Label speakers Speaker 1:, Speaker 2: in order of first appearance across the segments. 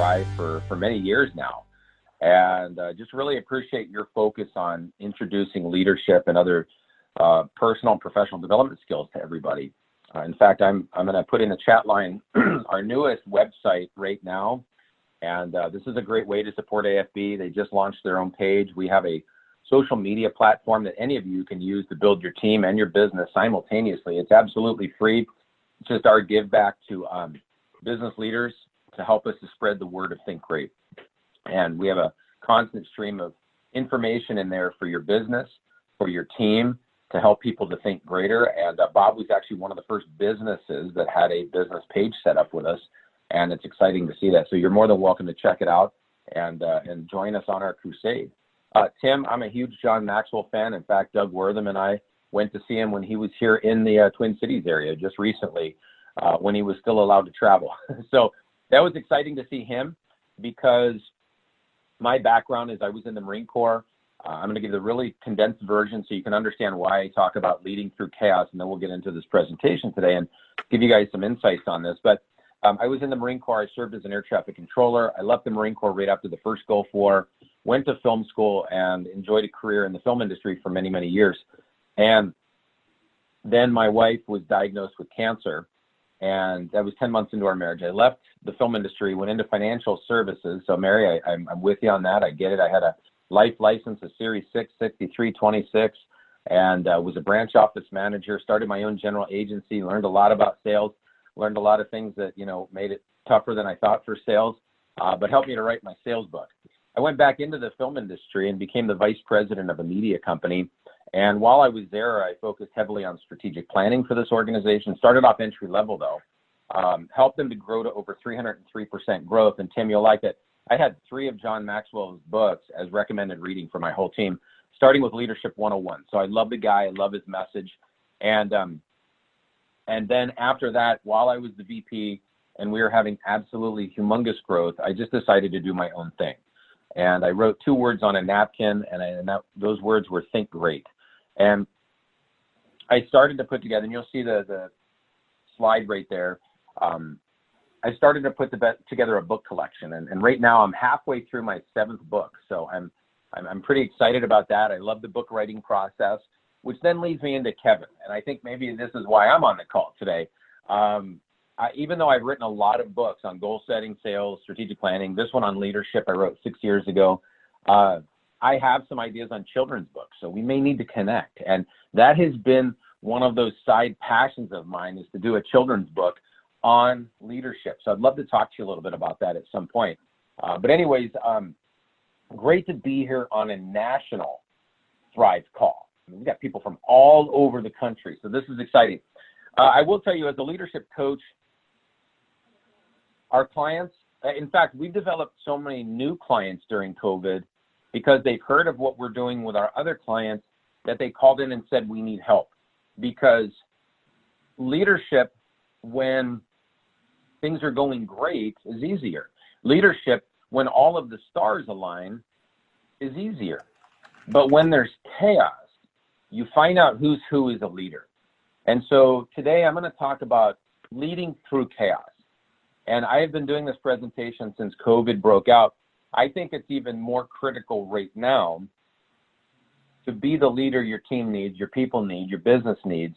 Speaker 1: Thrive for many years now. And just really appreciate your focus on introducing leadership and other personal and professional development skills to everybody. In fact, I'm going to put in the chat line our newest website right now. And this is a great way to support AFB. They just launched their own page. We have a social media platform that any of you can use to build your team and your business simultaneously. It's absolutely free. It's just our give back to business leaders to help us to spread the word of Think Great. And we have a constant stream of information in there for your business, for your team, to help people to think greater. And Bob was actually one of the first businesses that had a business page set up with us. And it's exciting to see that. So you're more than welcome to check it out and join us on our crusade. Tim, I'm a huge John Maxwell fan. In fact, Doug Wortham and I went to see him when he was here in the Twin Cities area just recently, when he was still allowed to travel. So that was exciting to see him, because my background is I was in the Marine Corps. I'm going to give the really condensed version so you can understand why I talk about leading through chaos, and then we'll get into this presentation today and give you guys some insights on this. But I was in the Marine Corps. I served as an air traffic controller. I left the Marine Corps right after the first Gulf War, went to film school, and enjoyed a career in the film industry for many, many years. And then my wife was diagnosed with cancer, and that was 10 months into our marriage. I left the film industry, went into financial services. So Mary, I'm with you on that. I get it. I had a life license, a Series 6, 6326, and was a branch office manager, started my own general agency, learned a lot about sales, learned a lot of things that, made it tougher than I thought for sales, but helped me to write my sales book. I went back into the film industry and became the vice president of a media company. And while I was there, I focused heavily on strategic planning for this organization. Started off entry level though, helped them to grow to over 303% growth. And Tim, you'll like it. I had 3 of John Maxwell's books as recommended reading for my whole team, starting with Leadership 101. So I love the guy, I love his message. And then after that, while I was the VP and we were having absolutely humongous growth, I just decided to do my own thing. And I wrote 2 words on a napkin, and those words were Think Great. And I started to put together, and you'll see the slide right there. I started to put together a book collection, and right now I'm halfway through my 7th book. So I'm pretty excited about that. I love the book writing process, which then leads me into Kevin. And I think maybe this is why I'm on the call today. Even though I've written a lot of books on goal setting, sales, strategic planning, this one on leadership I wrote 6 years ago, I have some ideas on children's books, so we may need to connect. And that has been one of those side passions of mine, is to do a children's book on leadership. So I'd love to talk to you a little bit about that at some point. But anyways, great to be here on a national Thrive call. We've got people from all over the country, so this is exciting. I will tell you, as a leadership coach, our clients, in fact, we've developed so many new clients during COVID because they've heard of what we're doing with our other clients that they called in and said, we need help. Because leadership, when things are going great, is easier. Leadership, when all of the stars align, is easier. But when there's chaos, you find out who's who is a leader. And so today I'm going to talk about leading through chaos. And I have been doing this presentation since COVID broke out. I think it's even more critical right now to be the leader your team needs, your people need, your business needs,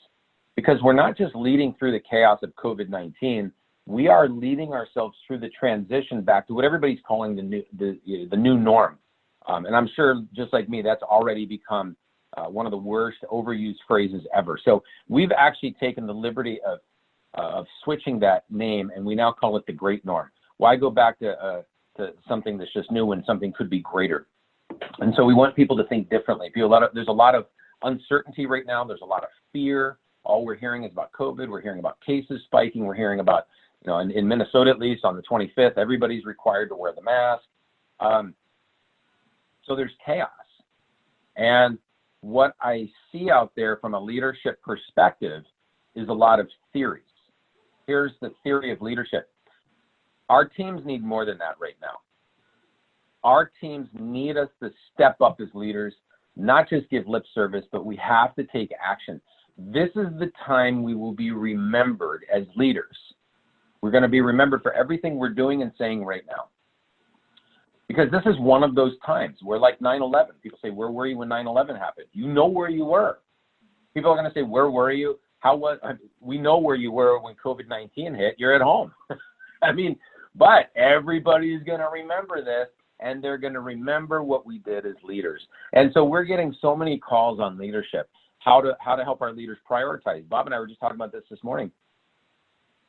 Speaker 1: because we're not just leading through the chaos of COVID-19. We are leading ourselves through the transition back to what everybody's calling the new norm. And I'm sure, just like me, that's already become one of the worst overused phrases ever. So we've actually taken the liberty of switching that name, and we now call it the great norm. Why go back to something that's just new when something could be greater? And so we want people to think differently. There's a lot of uncertainty right now. There's a lot of fear. All we're hearing is about COVID. We're hearing about cases spiking. We're hearing about, in Minnesota, at least on the 25th, everybody's required to wear the mask. So there's chaos. And what I see out there from a leadership perspective is a lot of theories. Here's the theory of leadership. Our teams need more than that right now. Our teams need us to step up as leaders, not just give lip service, but we have to take action. This is the time we will be remembered as leaders. We're going to be remembered for everything we're doing and saying right now. Because this is one of those times where, like 9/11, people say, where were you when 9/11 happened? You know where you were. People are going to say, where were you? We know where you were when COVID-19 hit. You're at home. I mean, but everybody's going to remember this, and they're going to remember what we did as leaders. And so we're getting so many calls on leadership, how to help our leaders prioritize. Bob and I were just talking about this morning,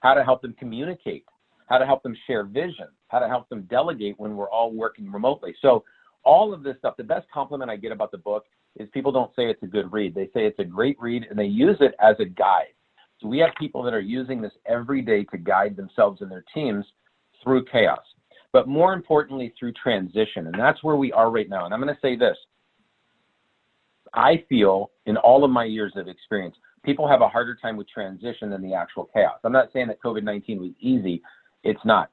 Speaker 1: how to help them communicate, how to help them share vision, how to help them delegate when we're all working remotely. So all of this stuff, the best compliment I get about the book is people don't say it's a good read. They say it's a great read, and they use it as a guide. So we have people that are using this every day to guide themselves and their teams through chaos, but more importantly, through transition. And that's where we are right now. And I'm going to say this. I feel in all of my years of experience, people have a harder time with transition than the actual chaos. I'm not saying that COVID-19 was easy. It's not.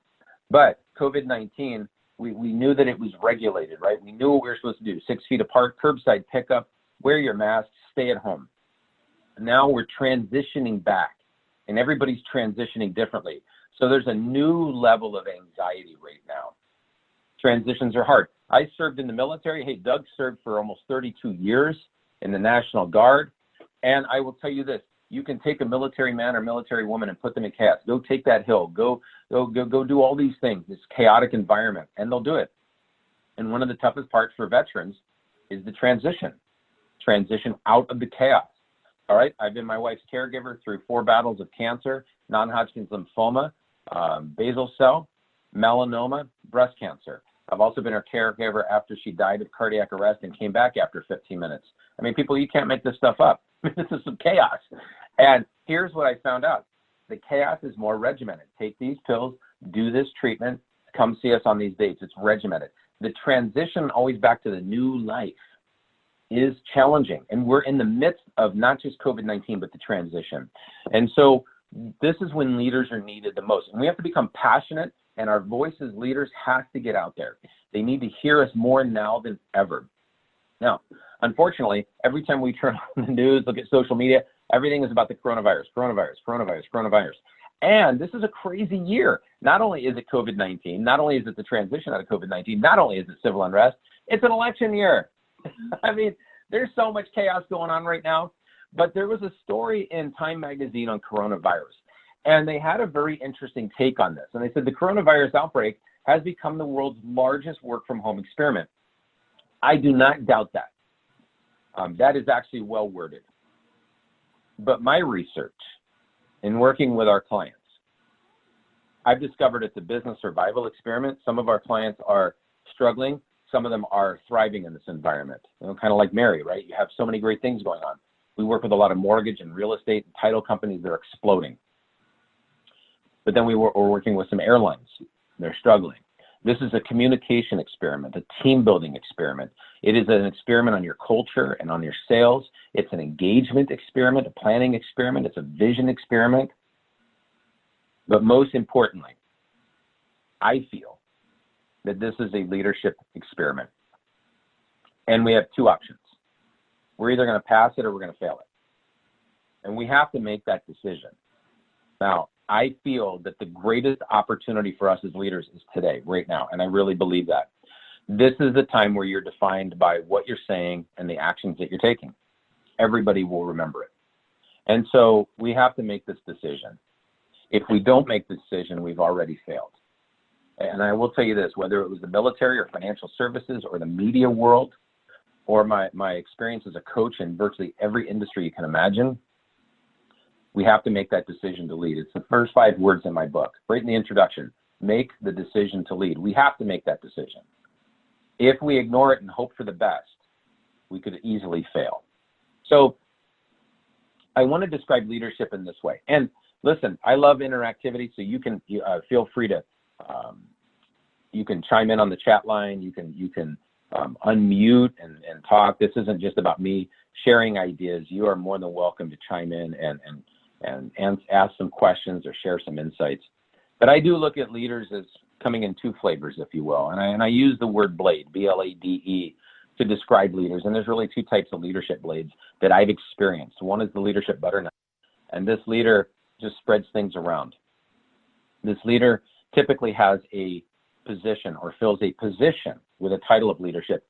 Speaker 1: But COVID-19, we knew that it was regulated, right? We knew what we were supposed to do. 6 feet apart, curbside pickup, wear your mask, stay at home. Now we're transitioning back, and everybody's transitioning differently. So there's a new level of anxiety right now. Transitions are hard. I served in the military. Hey, Doug served for almost 32 years in the National Guard. And I will tell you this, you can take a military man or military woman and put them in chaos. Go take that hill. Go do all these things, this chaotic environment, and they'll do it. And one of the toughest parts for veterans is the transition out of the chaos. All right, I've been my wife's caregiver through 4 battles of cancer, non-Hodgkin's lymphoma, basal cell, melanoma, breast cancer. I've also been her caregiver after she died of cardiac arrest and came back after 15 minutes. I mean, people, you can't make this stuff up. This is some chaos. And here's what I found out. The chaos is more regimented. Take these pills, do this treatment, come see us on these dates. It's regimented. The transition always back to the new life is challenging. And we're in the midst of not just COVID-19, but the transition. And so this is when leaders are needed the most. And we have to become passionate, and our voice as leaders has to get out there. They need to hear us more now than ever. Now, unfortunately, every time we turn on the news, look at social media, everything is about the coronavirus. And this is a crazy year. Not only is it COVID-19, not only is it the transition out of COVID-19, not only is it civil unrest, it's an election year. I mean, there's so much chaos going on right now. But there was a story in Time magazine on coronavirus, and they had a very interesting take on this. And they said the coronavirus outbreak has become the world's largest work-from-home experiment. I do not doubt that. That is actually well worded. But my research in working with our clients, I've discovered it's a business survival experiment. Some of our clients are struggling. Some of them are thriving in this environment. You know, kind of like Mary, right? You have so many great things going on. We work with a lot of mortgage and real estate and title companies that are exploding. But then we're working with some airlines. They're struggling. This is a communication experiment, a team building experiment. It is an experiment on your culture and on your sales. It's an engagement experiment, a planning experiment. It's a vision experiment. But most importantly, I feel that this is a leadership experiment. And we have 2 options. We're either going to pass it or we're going to fail it. And we have to make that decision. Now, I feel that the greatest opportunity for us as leaders is today, right now, and I really believe that. This is the time where you're defined by what you're saying and the actions that you're taking. Everybody will remember it. And so we have to make this decision. If we don't make the decision, we've already failed. And I will tell you this, whether it was the military or financial services or the media world, or my experience as a coach in virtually every industry you can imagine, we have to make that decision to lead. It's the first 5 words in my book, right in the introduction. Make the decision to lead. We have to make that decision. If we ignore it and hope for the best, we could easily fail. So I want to describe leadership in this way. And listen, I love interactivity, so you can feel free to, you can chime in on the chat line. You can unmute and talk. This isn't just about me sharing ideas. You are more than welcome to chime in and ask some questions or share some insights. But I do look at leaders as coming in 2 flavors, if you will. And I use the word blade, B-L-A-D-E, to describe leaders. And there's really 2 types of leadership blades that I've experienced. One is the leadership butter knife. And this leader just spreads things around. This leader typically has a position or fills a position with a title of leadership,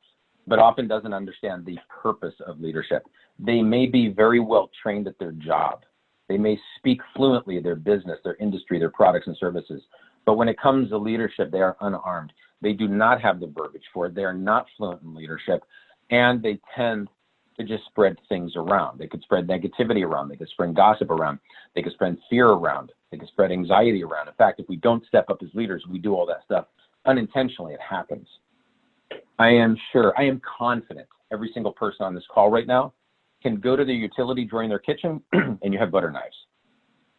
Speaker 1: but often doesn't understand the purpose of leadership. They may be very well trained at their job. They may speak fluently their business, their industry, their products and services. But when it comes to leadership, they are unarmed. They do not have the verbiage for it. They are not fluent in leadership, and they tend to just spread things around. They could spread negativity around. They could spread gossip around. They could spread fear around. They could spread anxiety around. In fact, if we don't step up as leaders, we do all that stuff unintentionally. It happens. I am confident every single person on this call right now can go to the utility drawer in their kitchen and you have butter knives.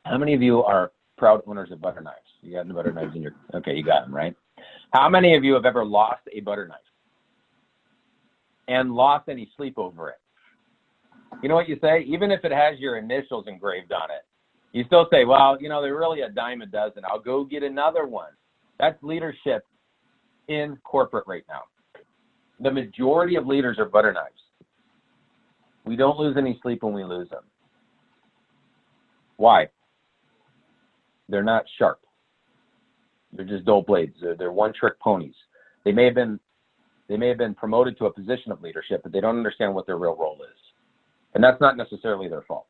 Speaker 1: How many of you are proud owners of butter knives? You got the butter knives in your, okay, you got them, right? How many of you have ever lost a butter knife and lost any sleep over it? You know what you say? Even if it has your initials engraved on it, you still say, well, you know, they're really a dime a dozen. I'll go get another one. That's leadership in corporate right now. The majority of leaders are butter knives. We don't lose any sleep when we lose them. Why? They're not sharp. They're just dull blades. They're one-trick ponies. They may have been promoted to a position of leadership, but they don't understand what their real role is. And that's not necessarily their fault.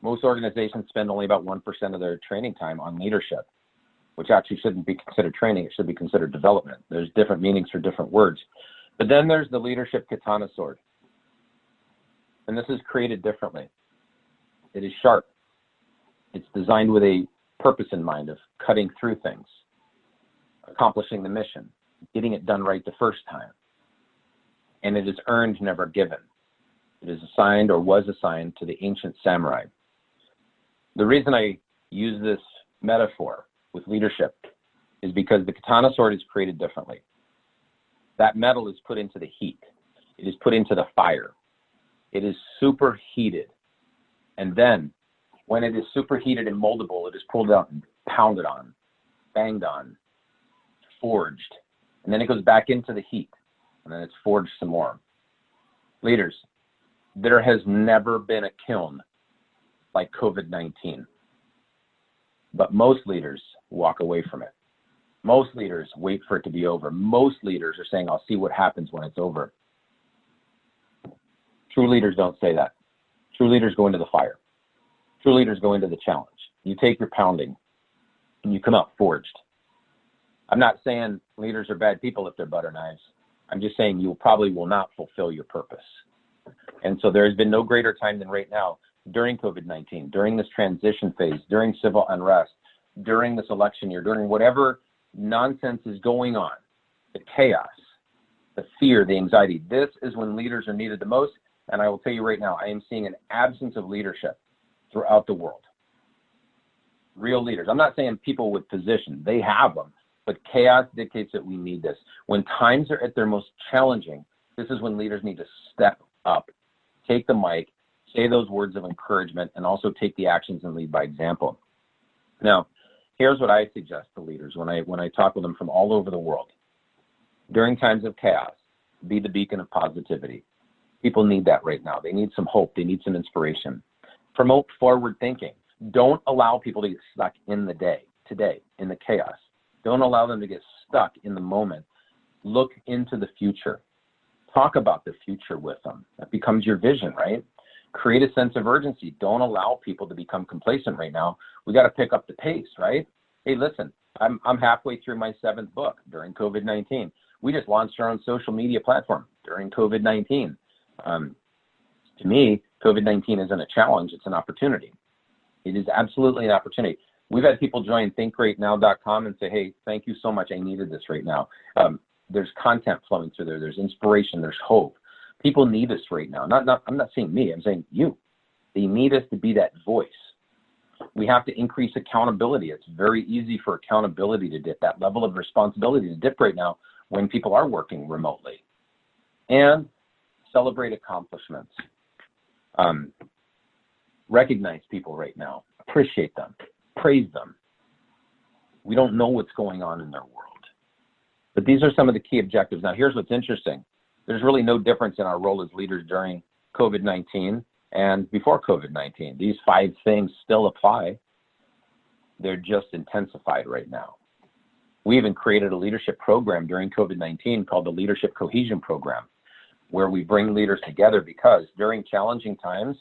Speaker 1: Most organizations spend only about 1% of their training time on leadership, which actually shouldn't be considered training. It should be considered development. There's different meanings for different words. But then there's the leadership katana sword. And this is created differently. It is sharp. It's designed with a purpose in mind of cutting through things, accomplishing the mission, getting it done right the first time. And it is earned, never given. It is assigned or was assigned to the ancient samurai. The reason I use this metaphor with leadership is because the katana sword is created differently. That metal is put into the heat. It is put into the fire. It is superheated. And then when it is superheated and moldable, it is pulled out and pounded on, banged on, forged. And then it goes back into the heat. And then it's forged some more. Leaders, there has never been a kiln like COVID-19. But most leaders walk away from it. Most leaders wait for it to be over. Most leaders are saying, I'll see what happens when it's over. True leaders don't say that. True leaders go into the fire. True leaders go into the challenge. You take your pounding and you come out forged. I'm not saying leaders are bad people if they're butter knives. I'm just saying you probably will not fulfill your purpose. And so there has been no greater time than right now during COVID-19, during this transition phase, during civil unrest, during this election year, during whatever nonsense is going on, the chaos, the fear, the anxiety. This is when leaders are needed the most. And I will tell you right now, I am seeing an absence of leadership throughout the world. Real leaders. I'm not saying people with position. They have them. But chaos dictates that we need this. When times are at their most challenging, this is when leaders need to step up, take the mic, say those words of encouragement, and also take the actions and lead by example. Now, here's what I suggest to leaders when I talk with them from all over the world. During times of chaos, be the beacon of positivity. People need that right now. They need some hope. They need some inspiration. Promote forward thinking. Don't allow people to get stuck in the day, today, in the chaos. Don't allow them to get stuck in the moment. Look into the future. Talk about the future with them. That becomes your vision, right? Create a sense of urgency. Don't allow people to become complacent right now. We got to pick up the pace, right? Hey, listen, I'm halfway through my 7th book during COVID-19. We just launched our own social media platform during COVID-19. To me, COVID-19 isn't a challenge, it's an opportunity. It is absolutely an opportunity. We've had people join thinkgreatnow.com and say, hey, thank you so much, I needed this right now. There's content flowing through there, there's inspiration, there's hope. People need us right now. I'm not saying me, I'm saying you. They need us to be that voice. We have to increase accountability. It's very easy for accountability to dip, that level of responsibility to dip right now when people are working remotely. And celebrate accomplishments. Recognize people right now. Appreciate them. Praise them. We don't know what's going on in their world. But these are some of the key objectives. Now, here's what's interesting. There's really no difference in our role as leaders during COVID-19 and before COVID-19. These 5 things still apply. They're just intensified right now. We even created a leadership program during COVID-19 called the Leadership Cohesion Program, where we bring leaders together because during challenging times,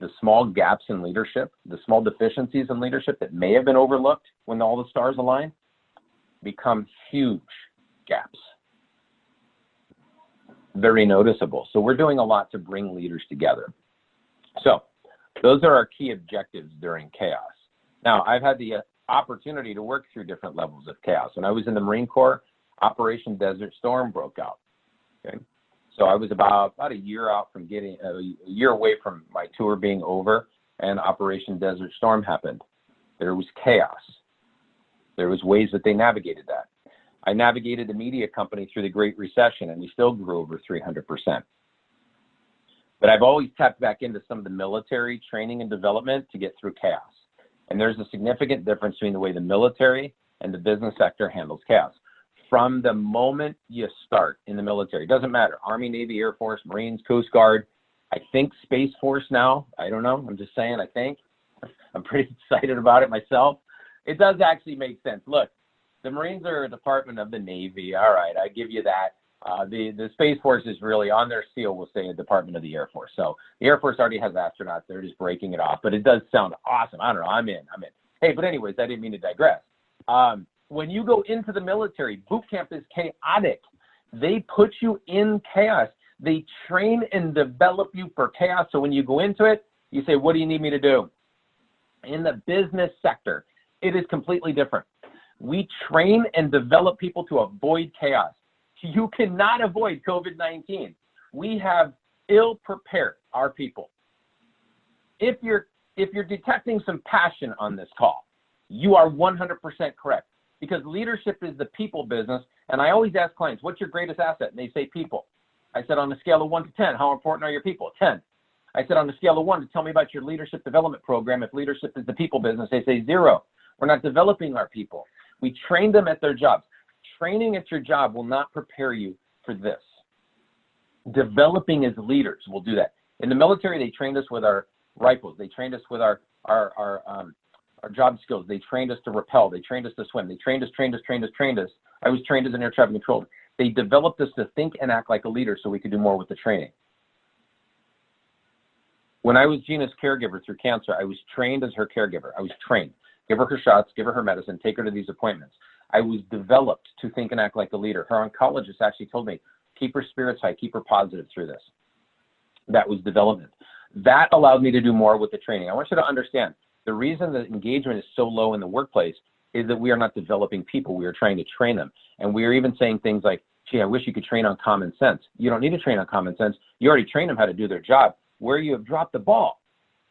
Speaker 1: the small gaps in leadership, the small deficiencies in leadership that may have been overlooked when all the stars align, become huge gaps. Very noticeable. So we're doing a lot to bring leaders together. So those are our key objectives during chaos. Now, I've had the opportunity to work through different levels of chaos. When I was in the Marine Corps, Operation Desert Storm broke out. Okay. So I was about a year out from a year away from my tour being over, and Operation Desert Storm happened. There was chaos. There was ways that they navigated that. I navigated the media company through the Great Recession, and we still grew over 300%. But I've always tapped back into some of the military training and development to get through chaos. And there's a significant difference between the way the military and the business sector handles chaos. From the moment you start in the military, it doesn't matter, Army, Navy, Air Force, Marines, Coast Guard, I think Space Force now, I don't know, I'm just saying, I think. I'm pretty excited about it myself. It does actually make sense. Look, the Marines are a department of the Navy, all right, I give you that. The Space Force is really, on their seal, will say a department of the Air Force. So the Air Force already has astronauts, they're just breaking it off, but it does sound awesome. I don't know, I'm in. Hey, but anyways, I didn't mean to digress. When you go into the military, boot camp is chaotic. They put you in chaos. They train and develop you for chaos. So when you go into it, you say, what do you need me to do? In the business sector, it is completely different. We train and develop people to avoid chaos. You cannot avoid COVID-19. We have ill-prepared our people. If you're detecting some passion on this call, you are 100% correct, because leadership is the people business. And I always ask clients, what's your greatest asset? And they say people. I said, on a scale of 1 to 10, how important are your people? 10. I said, on a scale of 1, to tell me about your leadership development program. If leadership is the people business, they say 0. We're not developing our people. We train them at their jobs. Training at your job will not prepare you for this. Developing as leaders will do that. In the military, they trained us with our rifles. They trained us with our job skills. They trained us to rappel. They trained us to swim. They trained us. I was trained as an air traffic controller. They developed us to think and act like a leader so we could do more with the training. When I was Gina's caregiver through cancer, I was trained as her caregiver. I was trained. Give her shots, give her medicine, take her to these appointments. I was developed to think and act like a leader. Her oncologist actually told me, keep her spirits high, keep her positive through this. That was development. That allowed me to do more with the training. I want you to understand, the reason that engagement is so low in the workplace is that we are not developing people. We are trying to train them. And we are even saying things like, gee, I wish you could train on common sense. You don't need to train on common sense. You already trained them how to do their job. Where you have dropped the ball,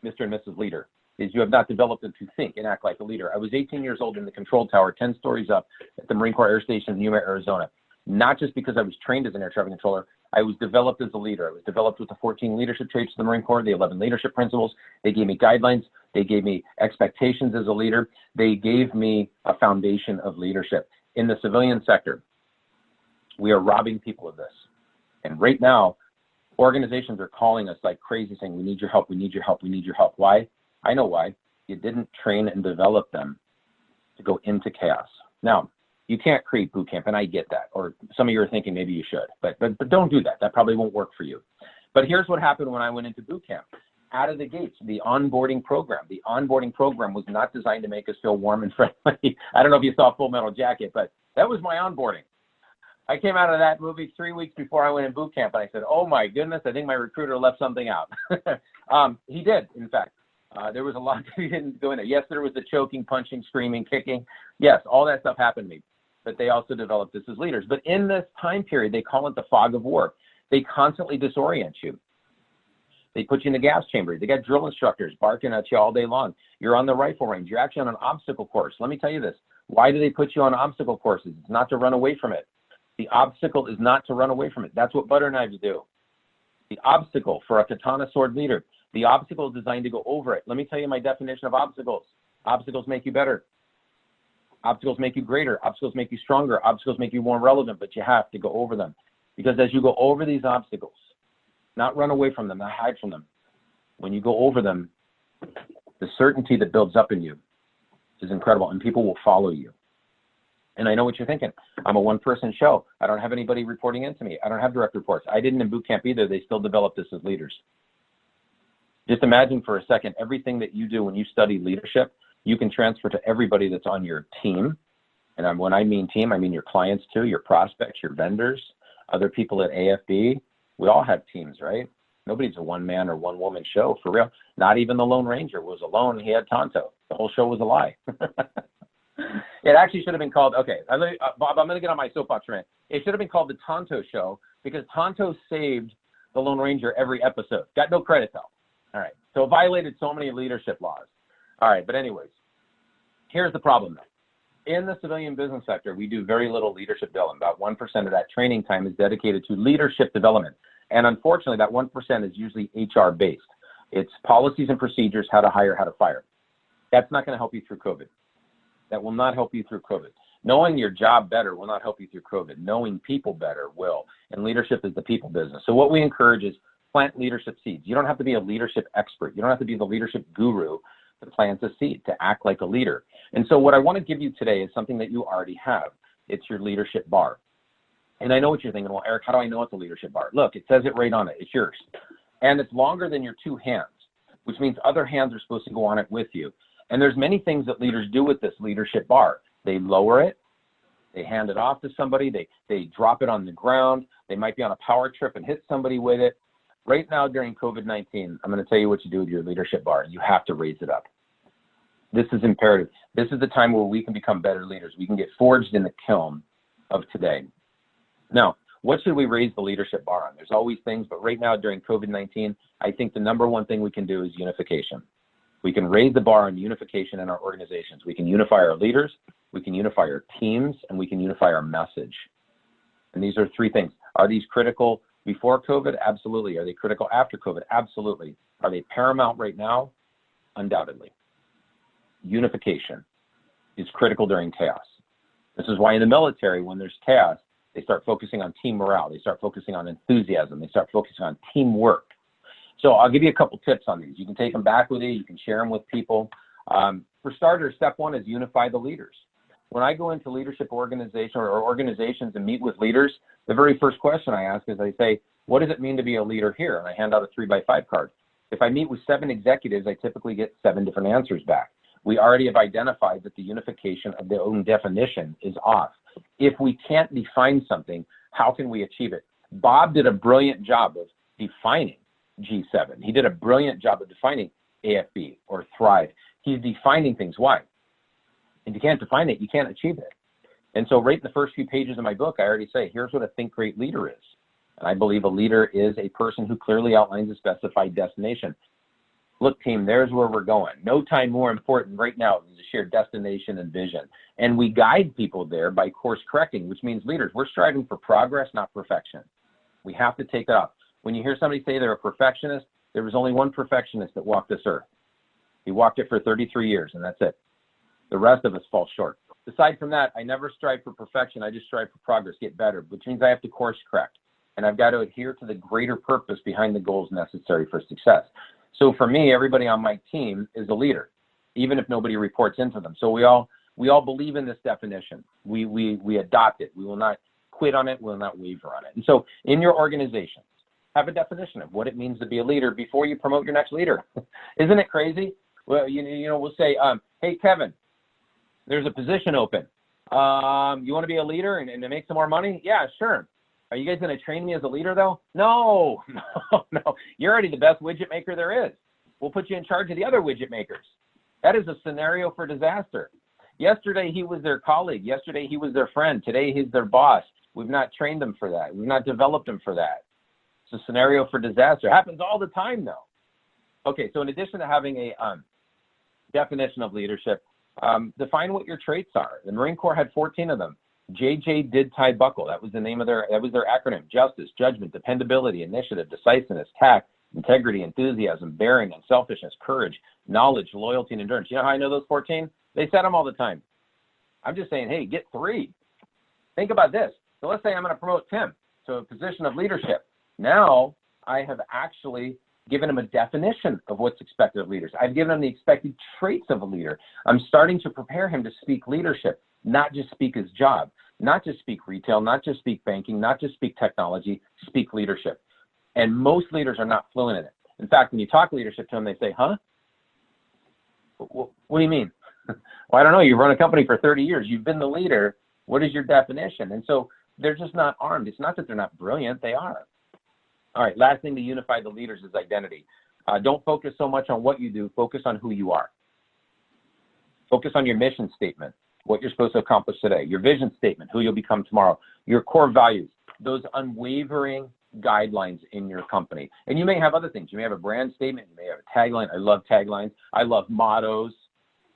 Speaker 1: Mr. and Mrs. Leader, is you have not developed them to think and act like a leader. I was 18 years old in the control tower, 10 stories up at the Marine Corps Air Station in Yuma, Arizona. Not just because I was trained as an air traffic controller, I was developed as a leader. I was developed with the 14 leadership traits of the Marine Corps, the 11 leadership principles. They gave me guidelines. They gave me expectations as a leader. They gave me a foundation of leadership. In the civilian sector, we are robbing people of this. And right now, organizations are calling us like crazy saying, we need your help, we need your help, we need your help. Why? I know why. You didn't train and develop them to go into chaos. Now, you can't create boot camp, and I get that. Or some of you are thinking maybe you should, but don't do that. That probably won't work for you. But here's what happened when I went into boot camp. Out of the gates, the onboarding program was not designed to make us feel warm and friendly. I don't know if you saw Full Metal Jacket, but that was my onboarding. I came out of that movie 3 weeks before I went in boot camp, and I said, oh my goodness, I think my recruiter left something out. He did, in fact. There was a lot that he didn't go in there. Yes, there was the choking, punching, screaming, kicking. Yes, all that stuff happened to me. But they also developed us as leaders. But in this time period, they call it the fog of war. They constantly disorient you. They put you in the gas chamber. They got drill instructors barking at you all day long. You're on the rifle range. You're actually on an obstacle course. Let me tell you this. Why do they put you on obstacle courses? It's not to run away from it. The obstacle is not to run away from it. That's what butter knives do. The obstacle for a katana sword leader, the obstacle is designed to go over it. Let me tell you my definition of obstacles. Obstacles make you better. Obstacles make you greater. Obstacles make you stronger. Obstacles make you more relevant, but you have to go over them. Because as you go over these obstacles, not run away from them, not hide from them. When you go over them, the certainty that builds up in you is incredible, and people will follow you. And I know what you're thinking. I'm a one-person show. I don't have anybody reporting into me. I don't have direct reports. I didn't in boot camp either. They still developed this as leaders. Just imagine for a second, everything that you do when you study leadership, you can transfer to everybody that's on your team. And when I mean team, I mean your clients too, your prospects, your vendors, other people at AFB. We all have teams, right? Nobody's a one-man or one-woman show, for real. Not even the Lone Ranger was alone. He had Tonto. The whole show was a lie. It actually should have been called, okay, Bob, I'm going to get on my soapbox rant. It should have been called the Tonto Show because Tonto saved the Lone Ranger every episode. Got no credit though. All right, so it violated so many leadership laws. All right, but anyways, here's the problem though. In the civilian business sector, we do very little leadership development. About 1% of that training time is dedicated to leadership development. And unfortunately, that 1% is usually HR based. It's policies and procedures, how to hire, how to fire. That's not going to help you through COVID. That will not help you through COVID. Knowing your job better will not help you through COVID. Knowing people better will. And leadership is the people business. So what we encourage is plant leadership seeds. You don't have to be a leadership expert. You don't have to be the leadership guru to plant a seed, to act like a leader. And so what I want to give you today is something that you already have. It's your leadership bar. And I know what you're thinking, well, Eric, how do I know it's a leadership bar? Look, it says it right on it. It's yours. And it's longer than your two hands, which means other hands are supposed to go on it with you. And there's many things that leaders do with this leadership bar. They lower it, they hand it off to somebody, they drop it on the ground, they might be on a power trip and hit somebody with it. Right now during COVID-19, I'm going to tell you what you do with your leadership bar. You have to raise it up. This is imperative. This is the time where we can become better leaders. We can get forged in the kiln of today. Now, what should we raise the leadership bar on? There's always things, but right now during COVID-19, I think the number one thing we can do is unification. We can raise the bar on unification in our organizations. We can unify our leaders, we can unify our teams, and we can unify our message. And these are three things. Are these critical before COVID? Absolutely. Are they critical after COVID? Absolutely. Are they paramount right now? Undoubtedly. Unification is critical during chaos. This is why in the military, when there's chaos, they start focusing on team morale. They start focusing on enthusiasm. They start focusing on teamwork. So I'll give you a couple tips on these. You can take them back with you. You can share them with people. For starters, step one is unify the leaders. When I go into leadership organization or organizations and meet with leaders, the very first question I ask is I say, what does it mean to be a leader here? And I hand out a 3x5 card. If I meet with 7 executives, I typically get 7 different answers back. We already have identified that the unification of their own definition is off. If we can't define something, how can we achieve it? Bob did a brilliant job of defining G7. He did a brilliant job of defining AFB or Thrive. He's defining things. Why? If you can't define it, you can't achieve it. And so right in the first few pages of my book, I already say, here's what a think great leader is. And I believe a leader is a person who clearly outlines a specified destination. Look, team, there's where we're going. No time more important right now than to share destination and vision. And we guide people there by course correcting, which means leaders, we're striving for progress, not perfection. We have to take that off. When you hear somebody say they're a perfectionist, there was only one perfectionist that walked this earth. He walked it for 33 years, and that's it. The rest of us fall short. Aside from that, I never strive for perfection. I just strive for progress, get better, which means I have to course correct. And I've got to adhere to the greater purpose behind the goals necessary for success. So for me, everybody on my team is a leader, even if nobody reports into them. So we all believe in this definition. We adopt it. We will not quit on it. We will not waver on it. And so in your organizations, have a definition of what it means to be a leader before you promote your next leader. Isn't it crazy? Well, you know, we'll say, hey, Kevin, there's a position open. You want to be a leader and to make some more money? Yeah, sure. Are you guys going to train me as a leader, though? No. You're already the best widget maker there is. We'll put you in charge of the other widget makers. That is a scenario for disaster. Yesterday, he was their colleague. Yesterday, he was their friend. Today, he's their boss. We've not trained them for that. We've not developed them for that. It's a scenario for disaster. It happens all the time, though. Okay, so in addition to having a definition of leadership, define what your traits are. The Marine Corps had 14 of them. JJ did tie buckle. That was the name of their acronym. Justice, judgment, dependability, initiative, decisiveness, tact, integrity, enthusiasm, bearing, unselfishness, courage, knowledge, loyalty, and endurance. You know how I know those 14? They said them all the time. I'm just saying, hey, get 3. Think about this. So let's say I'm going to promote Tim to a position of leadership. Now I have actually given them a definition of what's expected of leaders. I've given them the expected traits of a leader. I'm starting to prepare him to speak leadership, not just speak his job, not just speak retail, not just speak banking, not just speak technology, speak leadership. And most leaders are not fluent in it. In fact, when you talk leadership to them, they say, huh? What do you mean? Well, I don't know. You've run a company for 30 years. You've been the leader. What is your definition? And so they're just not armed. It's not that they're not brilliant. They are. All right, last thing to unify the leaders is identity. Don't focus so much on what you do. Focus on who you are. Focus on your mission statement, what you're supposed to accomplish today, your vision statement, who you'll become tomorrow, your core values, those unwavering guidelines in your company. And you may have other things. You may have a brand statement. You may have a tagline. I love taglines. I love mottos.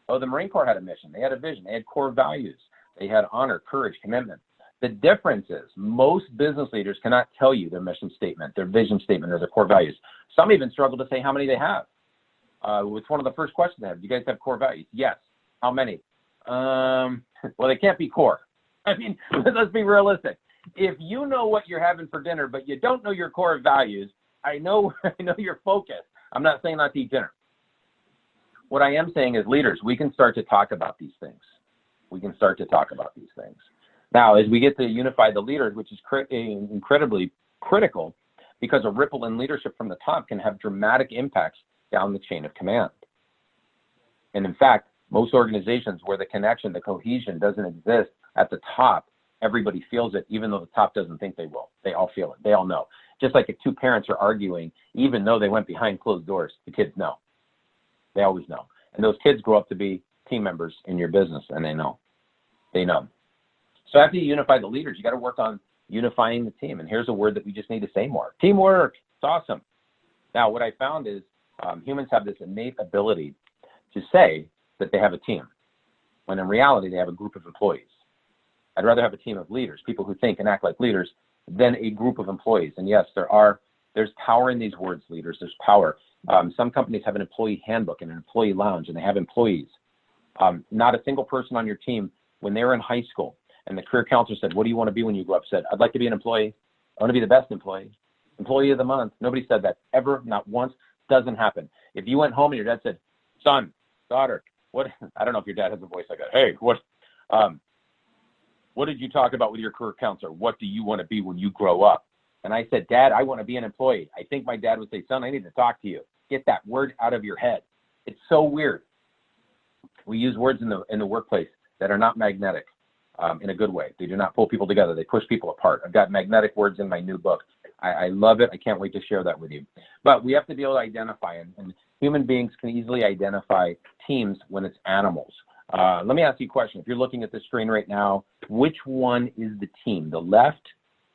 Speaker 1: Oh, the Marine Corps had a mission. They had a vision. They had core values. They had honor, courage, commitment. The difference is most business leaders cannot tell you their mission statement, their vision statement, or their core values. Some even struggle to say how many they have. It's one of the first questions they have. Do you guys have core values? Yes. How many? Well, they can't be core. I mean, let's be realistic. If you know what you're having for dinner, but you don't know your core values, I know you're focused. I'm not saying not to eat dinner. What I am saying is, leaders, we can start to talk about these things. We can start to talk about these things. Now, as we get to unify the leaders, which is incredibly critical, because a ripple in leadership from the top can have dramatic impacts down the chain of command. And in fact, most organizations where the connection, the cohesion doesn't exist at the top, everybody feels it, even though the top doesn't think they will. They all feel it. They all know. Just like if two parents are arguing, even though they went behind closed doors, the kids know. They always know. And those kids grow up to be team members in your business, and they know. They know. So after you unify the leaders, you got to work on unifying the team. And here's a word that we just need to say more. Teamwork. It's awesome. Now, what I found is humans have this innate ability to say that they have a team, when in reality, they have a group of employees. I'd rather have a team of leaders, people who think and act like leaders, than a group of employees. And yes, there's power in these words, leaders. There's power. Some companies have an employee handbook and an employee lounge, and they have employees. Not a single person on your team, when they were in high school, and the career counselor said, what do you want to be when you grow up? Said, I'd like to be an employee. I want to be the best employee. Employee of the month. Nobody said that ever, not once. Doesn't happen. If you went home and your dad said, son, daughter, what? I don't know if your dad has a voice like that. Hey, what did you talk about with your career counselor? What do you want to be when you grow up? And I said, Dad, I want to be an employee. I think my dad would say, son, I need to talk to you. Get that word out of your head. It's so weird. We use words in the workplace that are not magnetic in a good way. They do not pull people together. They push people apart. I've got magnetic words in my new book. I love it. I can't wait to share that with you. But we have to be able to identify, and human beings can easily identify teams when it's animals. Let me ask you a question. If you're looking at the screen right now, which one is the team, the left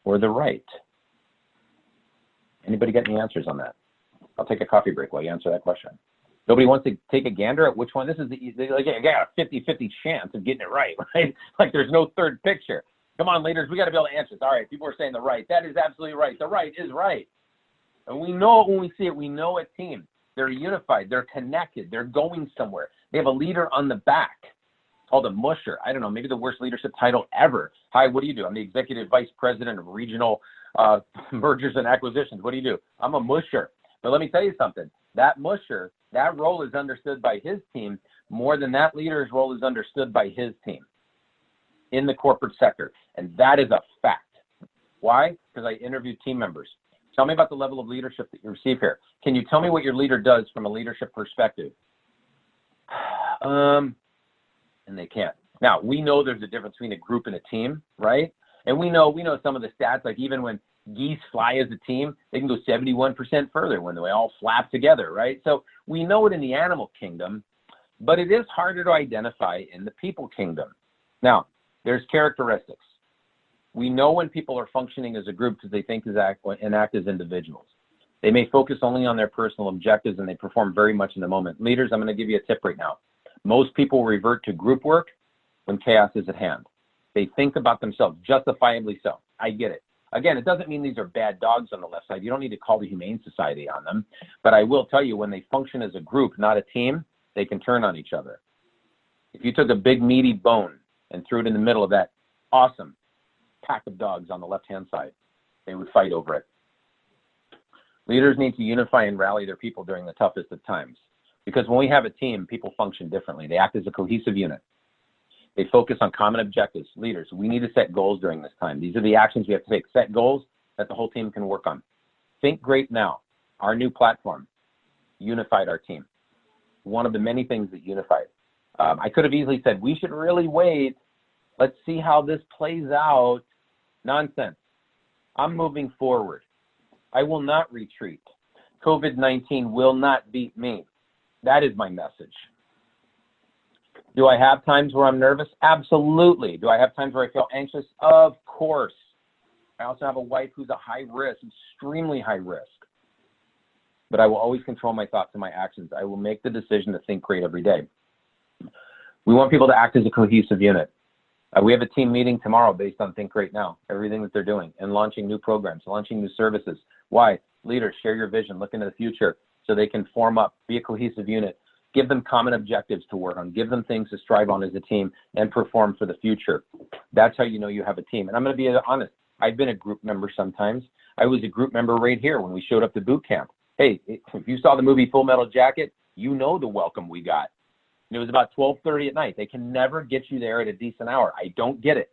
Speaker 1: or the right? Anybody got any answers on that? I'll take a coffee break while you answer that question. Nobody wants to take a gander at which one? This is like, I got a 50-50 chance of getting it right? Like there's no third picture. Come on, leaders, we got to be able to answer this. All right, people are saying the right. That is absolutely right. The right is right. And we know it when we see it. We know a team. They're unified. They're connected. They're going somewhere. They have a leader on the back called a musher. I don't know, maybe the worst leadership title ever. Hi, what do you do? I'm the executive vice president of regional mergers and acquisitions. What do you do? I'm a musher. But let me tell you something. That musher, that role is understood by his team more than that leader's role is understood by his team in the corporate sector. And that is a fact. Why? Because I interviewed team members. Tell me about the level of leadership that you receive here. Can you tell me what your leader does from a leadership perspective? And they can't. Now, we know there's a difference between a group and a team, right? And we know some of the stats, like even when geese fly as a team, they can go 71% further when they all flap together, right? So we know it in the animal kingdom, but it is harder to identify in the people kingdom. Now, there's characteristics. We know when people are functioning as a group because they think and act as individuals. They may focus only on their personal objectives and they perform very much in the moment. Leaders, I'm going to give you a tip right now. Most people revert to group work when chaos is at hand. They think about themselves, justifiably so. I get it. Again, it doesn't mean these are bad dogs on the left side. You don't need to call the Humane Society on them. But I will tell you, when they function as a group, not a team, they can turn on each other. If you took a big meaty bone and threw it in the middle of that awesome pack of dogs on the left-hand side, they would fight over it. Leaders need to unify and rally their people during the toughest of times. Because when we have a team, people function differently. They act as a cohesive unit. They focus on common objectives. Leaders, we need to set goals during this time. These are the actions we have to take. Set goals that the whole team can work on. Think Great Now, our new platform, unified our team. One of the many things that unified. I could have easily said, we should really wait. Let's see how this plays out. Nonsense. I'm moving forward. I will not retreat. COVID-19 will not beat me. That is my message. Do I have times where I'm nervous? Absolutely. Do I have times where I feel anxious? Of course. I also have a wife who's a high risk, extremely high risk. But I will always control my thoughts and my actions. I will make the decision to think great every day. We want people to act as a cohesive unit. We have a team meeting tomorrow based on Think Great Now, everything that they're doing, and launching new programs, launching new services. Why? Leaders, share your vision, look into the future so they can form up, be a cohesive unit, give them common objectives to work on, give them things to strive on as a team, and perform for the future. That's how you know you have a team. And I'm going to be honest, I've been a group member sometimes. I was a group member right here when we showed up to boot camp. Hey, if you saw the movie Full Metal Jacket, you know the welcome we got. And it was about 12:30 at night. They can never get you there at a decent hour. I don't get it.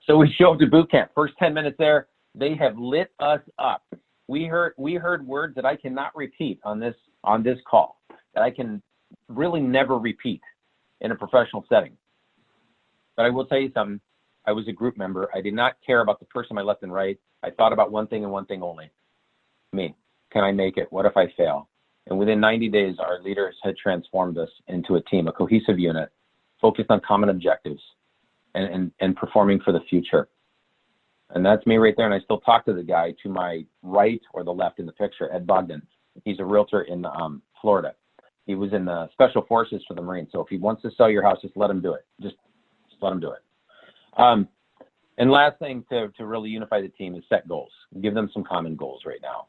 Speaker 1: So we show up to boot camp. First 10 minutes there, they have lit us up. We heard words that I cannot repeat on this call, that I can really never repeat in a professional setting. But I will tell you something. I was a group member. I did not care about the person on my left and right. I thought about one thing and one thing only. Me. Can I make it? What if I fail? And within 90 days, our leaders had transformed us into a team, a cohesive unit, focused on common objectives and performing for the future. And that's me right there. And I still talk to the guy to my right or the left in the picture, Ed Bogdan. He's a realtor in Florida. He was in the Special Forces for the Marines. So if he wants to sell your house, just let him do it. Just let him do it. And last thing to really unify the team is set goals. Give them some common goals right now.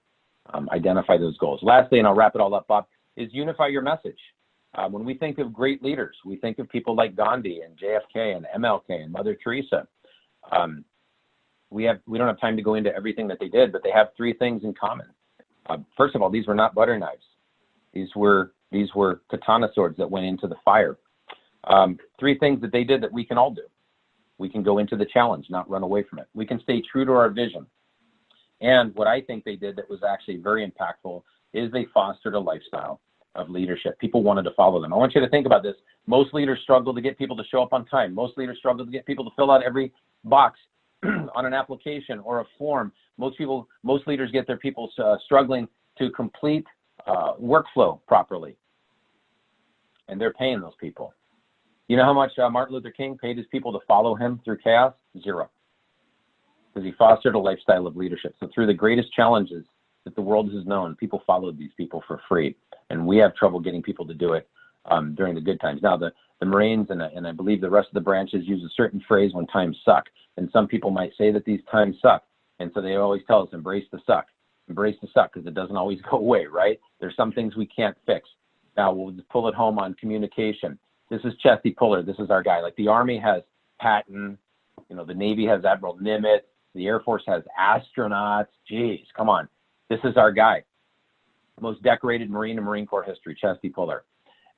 Speaker 1: Identify those goals. Lastly, and I'll wrap it all up, Bob, is unify your message. When we think of great leaders, we think of people like Gandhi and JFK and MLK and Mother Teresa. We don't have time to go into everything that they did, but they have three things in common. First of all, these were not butter knives. These were katana swords that went into the fire. Three things that they did that we can all do. We can go into the challenge, not run away from it. We can stay true to our vision. And what I think they did that was actually very impactful is they fostered a lifestyle of leadership. People wanted to follow them. I want you to think about this. Most leaders struggle to get people to show up on time. Most leaders struggle to get people to fill out every box on an application or a form. Most leaders get their people struggling to complete workflow properly. And they're paying those people. You know how much Martin Luther King paid his people to follow him through chaos? Zero. Because he fostered a lifestyle of leadership. So through the greatest challenges that the world has known, people followed these people for free. And we have trouble getting people to do it during the good times. Now, the Marines and I believe the rest of the branches use a certain phrase when times suck. And some people might say that these times suck. And so they always tell us, embrace the suck. Embrace the suck, because it doesn't always go away, right? There's some things we can't fix. Now, we'll just pull it home on communication. This is Chesty Puller. This is our guy. Like the Army has Patton, the Navy has Admiral Nimitz, the Air Force has astronauts. Geez, come on. This is our guy. Most decorated Marine in Marine Corps history, Chesty Puller.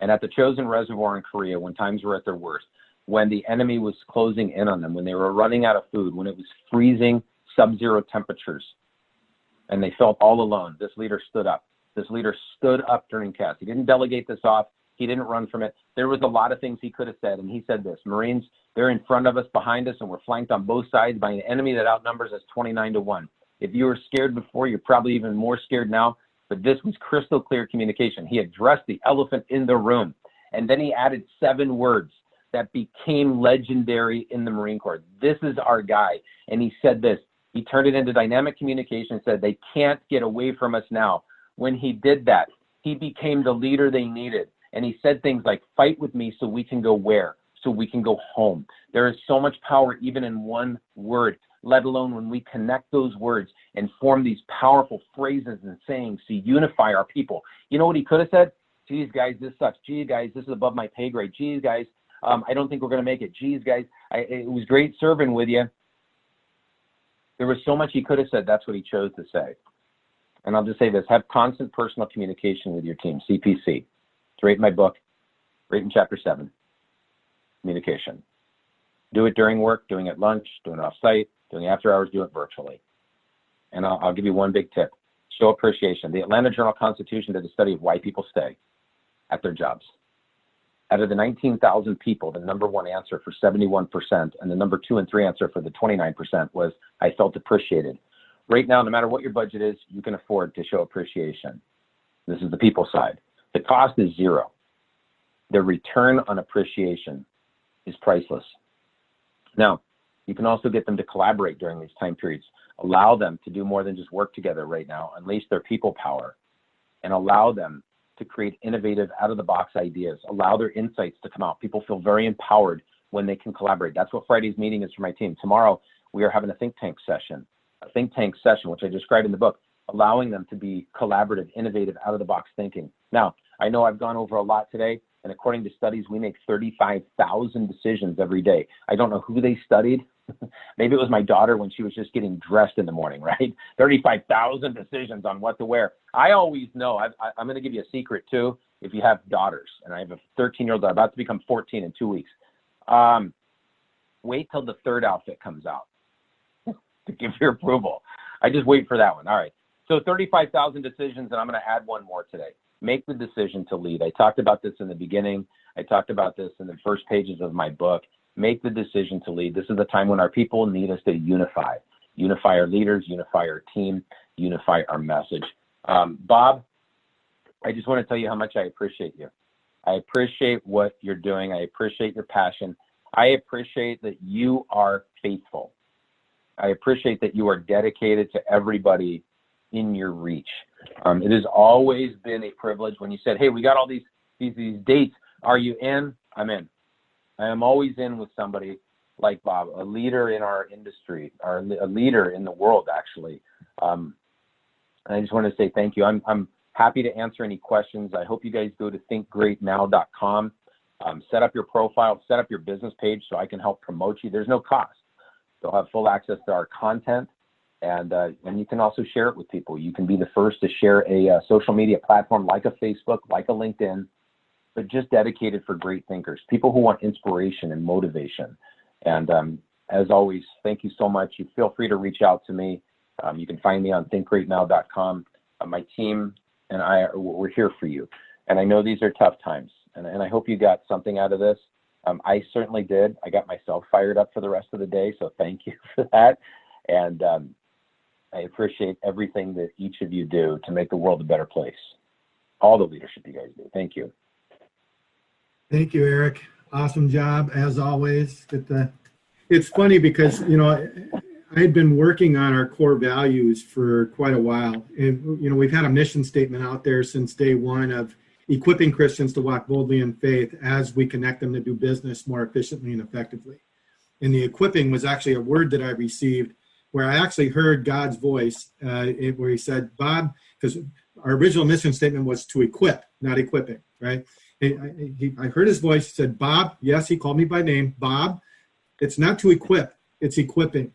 Speaker 1: And at the Chosin Reservoir in Korea, when times were at their worst, when the enemy was closing in on them, when they were running out of food, when it was freezing sub-zero temperatures, and they felt all alone, this leader stood up. This leader stood up during chaos. He didn't delegate this off. He didn't run from it. There was a lot of things he could have said, and he said this: Marines, they're in front of us, behind us, and we're flanked on both sides by an enemy that outnumbers us 29-1. If you were scared before, you're probably even more scared now, but this was crystal clear communication. He addressed the elephant in the room, and then he added 7 words that became legendary in the Marine Corps. This is our guy, and he said this. He turned it into dynamic communication and said, they can't get away from us now. When he did that, he became the leader they needed. And he said things like, fight with me so we can go where? So we can go home. There is so much power even in one word, let alone when we connect those words and form these powerful phrases and sayings to unify our people. You know what he could have said? Geez, guys, this sucks. Geez, guys, this is above my pay grade. Geez, guys, I don't think we're going to make it. Geez, guys, it was great serving with you. There was so much he could have said. That's what he chose to say. And I'll just say this, have constant personal communication with your team, CPC. It's right in my book, right in chapter 7, communication. Do it during work, doing it at lunch, doing it off-site, doing it after hours, do it virtually. And I'll give you one big tip. Show appreciation. The Atlanta Journal-Constitution did a study of why people stay at their jobs. Out of the 19,000 people, the number one answer for 71% and the number 2 and 3 answer for the 29% was, I felt appreciated. Right now, no matter what your budget is, you can afford to show appreciation. This is the people side. The cost is zero. The return on appreciation is priceless. Now, you can also get them to collaborate during these time periods. Allow them to do more than just work together right now. Unleash their people power and allow them to create innovative, out-of-the-box ideas. Allow their insights to come out. People feel very empowered when they can collaborate. That's what Friday's meeting is for my team. Tomorrow, we are having a think tank session, which I described in the book, allowing them to be collaborative, innovative, out-of-the-box thinking. Now, I know I've gone over a lot today, and according to studies, we make 35,000 decisions every day. I don't know who they studied. Maybe it was my daughter when she was just getting dressed in the morning, right? 35,000 decisions on what to wear. I always know, I'm going to give you a secret too, if you have daughters, and I have a 13-year-old daughter, about to become 14 in 2 weeks. Wait till the third outfit comes out to give your approval. I just wait for that one. All right. So 35,000 decisions, and I'm going to add one more today. Make the decision to lead. I talked about this in the beginning. I talked about this in the first pages of my book. Make the decision to lead. This is the time when our people need us to unify our leaders, unify our team, unify our message. Bob, I just want to tell you how much I appreciate you. I appreciate what you're doing. I appreciate your passion. I appreciate that you are faithful. I appreciate that you are dedicated to everybody in your reach. It has always been a privilege when you said, hey, we got all these dates. Are you in? I'm in. I am always in with somebody like Bob, a leader in our industry, or a leader in the world, actually. And I just want to say thank you. I'm happy to answer any questions. I hope you guys go to thinkgreatnow.com, set up your profile, set up your business page so I can help promote you. There's no cost. You'll have full access to our content, and you can also share it with people. You can be the first to share a social media platform like a Facebook, like a LinkedIn, but just dedicated for great thinkers, people who want inspiration and motivation. And as always, thank you so much. You feel free to reach out to me. You can find me on thinkgreatnow.com. My team and we're here for you. And I know these are tough times, and I hope you got something out of this. I certainly did. I got myself fired up for the rest of the day, so thank you for that. And I appreciate everything that each of you do to make the world a better place. All the leadership you guys do. Thank you.
Speaker 2: Thank you, Erik. Awesome job, as always. It's funny because, I had been working on our core values for quite a while. And, we've had a mission statement out there since day one of equipping Christians to walk boldly in faith as we connect them to do business more efficiently and effectively. And the equipping was actually a word that I received where I actually heard God's voice where he said, Bob, because our original mission statement was to equip, not equipping, right? I heard his voice. He said, Bob, yes, he called me by name. Bob, it's not to equip, it's equipping.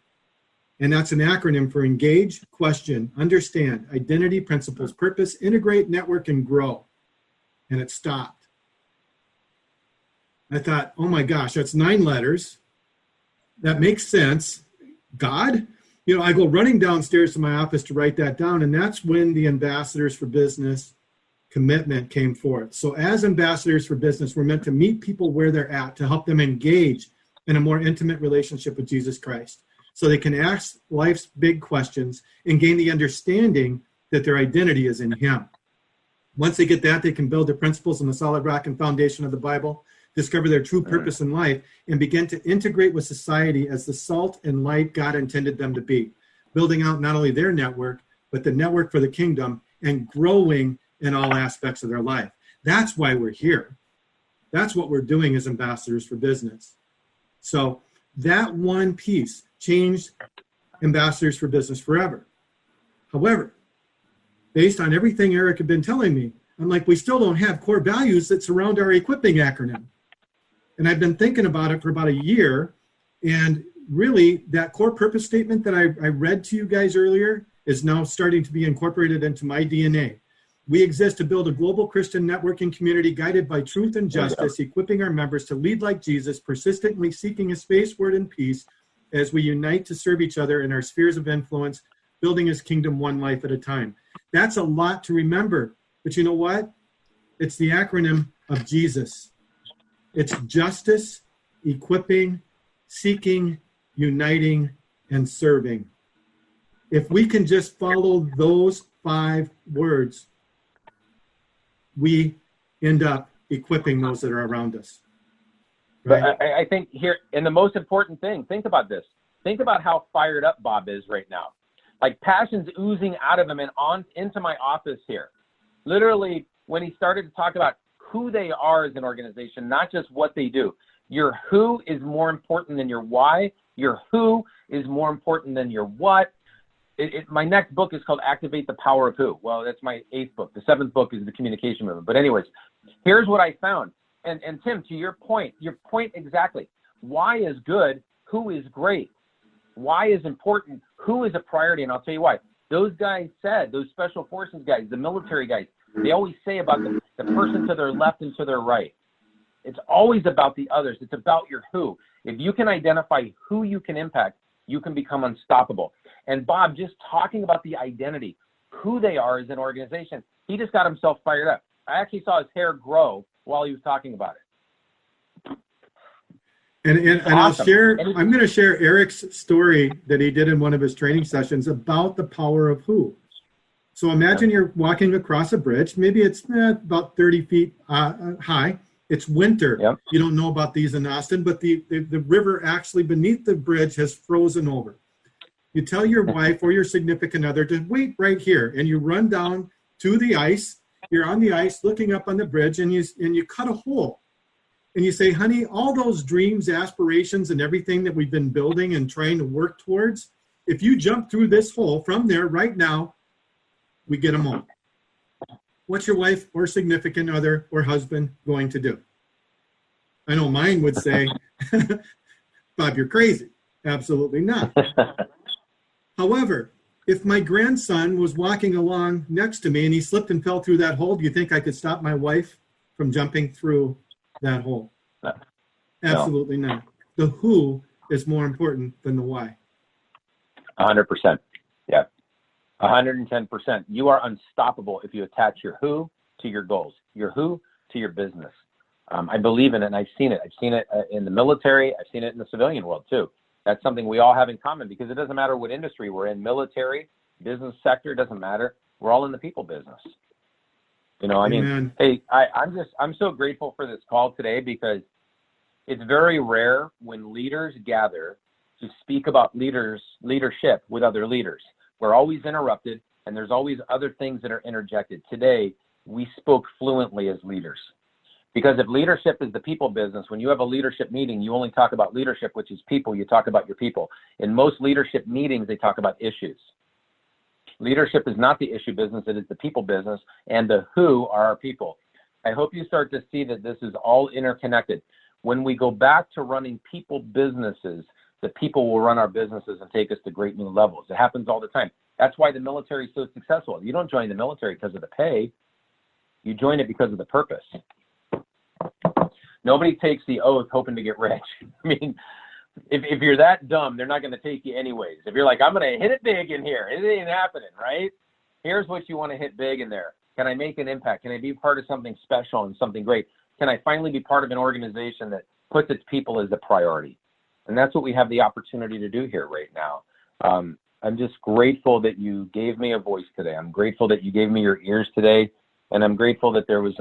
Speaker 2: And that's an acronym for engage, question, understand, identity, principles, purpose, integrate, network, and grow. And it stopped. I thought, oh my gosh, that's 9 letters. That makes sense. God? I go running downstairs to my office to write that down. And that's when the Ambassadors for Business commitment came forth. So as ambassadors for business, we're meant to meet people where they're at to help them engage in a more intimate relationship with Jesus Christ so they can ask life's big questions and gain the understanding that their identity is in him. Once they get that, they can build their principles on the solid rock and foundation of the Bible, discover their true purpose in life, and begin to integrate with society as the salt and light God intended them to be, building out not only their network, but the network for the kingdom and growing in all aspects of their life. That's why we're here. That's what we're doing as ambassadors for business. So that one piece changed Ambassadors for Business forever. However, based on everything Erik had been telling me, I'm like, we still don't have core values that surround our equipping acronym. And I've been thinking about it for about a year. And really, that core purpose statement that I read to you guys earlier is now starting to be incorporated into my DNA. We exist to build a global Christian networking community guided by truth and justice, equipping our members to lead like Jesus, persistently seeking his face, word, and peace as we unite to serve each other in our spheres of influence, building his kingdom one life at a time. That's a lot to remember, but you know what? It's the acronym of Jesus. It's justice, equipping, seeking, uniting, and serving. If we can just follow those 5 words, we end up equipping those that are around us.
Speaker 1: Right? But I think here, and the most important thing, think about this. Think about how fired up Bob is right now. Like passion's oozing out of him and on into my office here. Literally, when he started to talk about who they are as an organization, not just what they do. Your who is more important than your why. Your who is more important than your what. My next book is called Activate the Power of Who. Well, that's my 8th book. The 7th book is the communication movement. But anyways, here's what I found. And Tim, to your point exactly. Why is good? Who is great? Why is important? Who is a priority? And I'll tell you why. Those guys said, those special forces guys, the military guys, they always say about the person to their left and to their right. It's always about the others. It's about your who. If you can identify who you can impact, you can become unstoppable. And Bob, just talking about the identity, who they are as an organization, he just got himself fired up. I actually saw his hair grow while he was talking about it.
Speaker 2: And awesome. I'm going to share Erik's story that he did in one of his training sessions about the power of who. So imagine you're walking across a bridge. Maybe it's about 30 feet high. It's winter.
Speaker 1: Yep.
Speaker 2: You don't know about these in Austin, but the river actually beneath the bridge has frozen over. You tell your wife or your significant other to wait right here, and you run down to the ice. You're on the ice looking up on the bridge, and you cut a hole. And you say, honey, all those dreams, aspirations, and everything that we've been building and trying to work towards, if you jump through this hole from there right now, we get them all. What's your wife or significant other or husband going to do? I know mine would say, Bob, you're crazy. Absolutely not. However, if my grandson was walking along next to me and he slipped and fell through that hole, do you think I could stop my wife from jumping through that hole?
Speaker 1: No.
Speaker 2: Absolutely not. The who is more important than the why.
Speaker 1: 100%. Yeah. 110%. You are unstoppable if you attach your who to your goals, your who to your business. I believe in it, and I've seen it. I've seen it in the military. I've seen it in the civilian world too. That's something we all have in common because it doesn't matter what industry we're in, military, business sector, doesn't matter. We're all in the people business. You know, I mean, hey, I'm so grateful for this call today because it's very rare when leaders gather to speak about leadership with other leaders. We're always interrupted, and there's always other things that are interjected. Today, we spoke fluently as leaders. Because if leadership is the people business, when you have a leadership meeting, you only talk about leadership, which is people. You talk about your people. In most leadership meetings, they talk about issues. Leadership is not the issue business. It is the people business, and the who are our people. I hope you start to see that this is all interconnected. When we go back to running people businesses, the people will run our businesses and take us to great new levels. It happens all the time. That's why the military is so successful. You don't join the military because of the pay. You join it because of the purpose. Nobody takes the oath hoping to get rich. I mean, if you're that dumb, they're not going to take you anyways. If you're like, I'm going to hit it big in here, it ain't happening, right? Here's what you want to hit big in there. Can I make an impact? Can I be part of something special and something great? Can I finally be part of an organization that puts its people as the priority? And that's what we have the opportunity to do here right now. I'm just grateful that you gave me a voice today. I'm grateful that you gave me your ears today. And I'm grateful that there was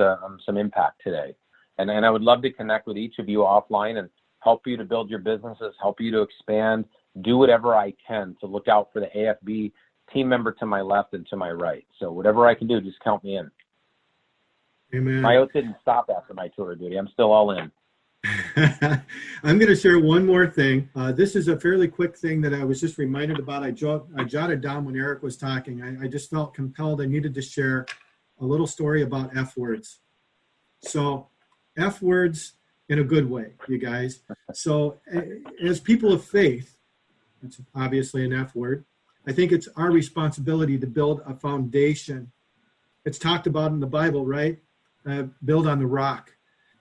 Speaker 1: some impact today. And I would love to connect with each of you offline and help you to build your businesses, help you to expand, do whatever I can to look out for the AFB team member to my left and to my right. So whatever I can do, just count me in.
Speaker 2: Amen.
Speaker 1: My oath didn't stop after my tour of duty. I'm still all in.
Speaker 2: I'm going to share one more thing. This is a fairly quick thing that I was just reminded about. I jotted down when Erik was talking. I just felt compelled. I needed to share a little story about F words. So F words in a good way, you guys. So as people of faith, that's obviously an F word. I think it's our responsibility to build a foundation. It's talked about in the Bible, right? Build on the rock.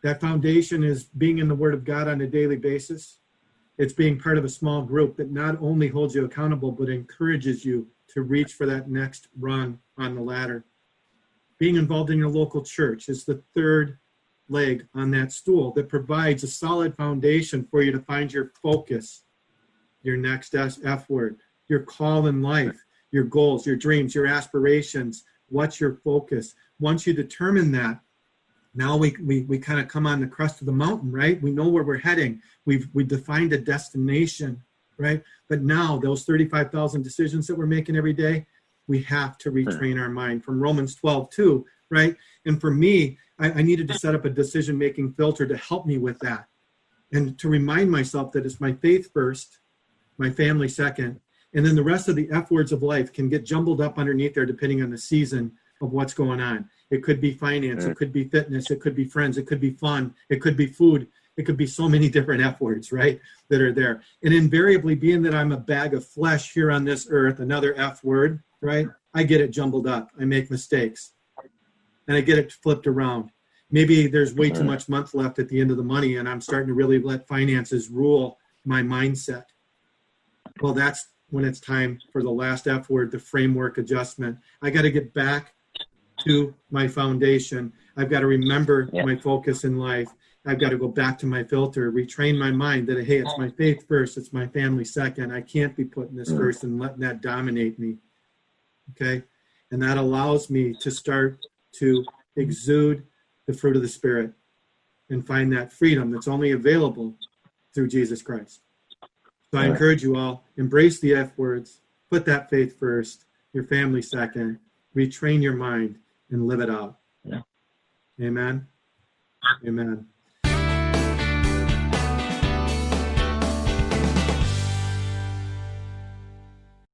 Speaker 2: That foundation is being in the Word of God on a daily basis. It's being part of a small group that not only holds you accountable, but encourages you to reach for that next rung on the ladder. Being involved in your local church is the third leg on that stool that provides a solid foundation for you to find your focus, your next F word, your call in life, your goals, your dreams, your aspirations. What's your focus? Once you determine that, now we kind of come on the crest of the mountain, right? We know where we're heading. We defined a destination, right? But now those 35,000 decisions that we're making every day, we have to retrain our mind from Romans 12:2, right? And for me, I needed to set up a decision-making filter to help me with that. And to remind myself that it's my faith first, my family second, and then the rest of the F words of life can get jumbled up underneath there depending on the season of what's going on. It could be finance, it could be fitness, it could be friends, it could be fun, it could be food, it could be so many different F words, right, that are there. And invariably, being that I'm a bag of flesh here on this earth, another F word, right, I get it jumbled up. I make mistakes. And I get it flipped around. Maybe there's way too much month left at the end of the money, and I'm starting to really let finances rule my mindset. Well, that's when it's time for the last F word, the framework adjustment. I got to get back to my foundation. I've got to remember my focus in life. I've got to go back to my filter, retrain my mind that, hey, it's my faith first, it's my family second. I can't be putting this first and letting that dominate me. Okay? And that allows me to start to exude the fruit of the Spirit and find that freedom that's only available through Jesus Christ. So I encourage you all, embrace the F words, put that faith first, your family second, retrain your mind, and live it out. Yeah. Amen. Amen.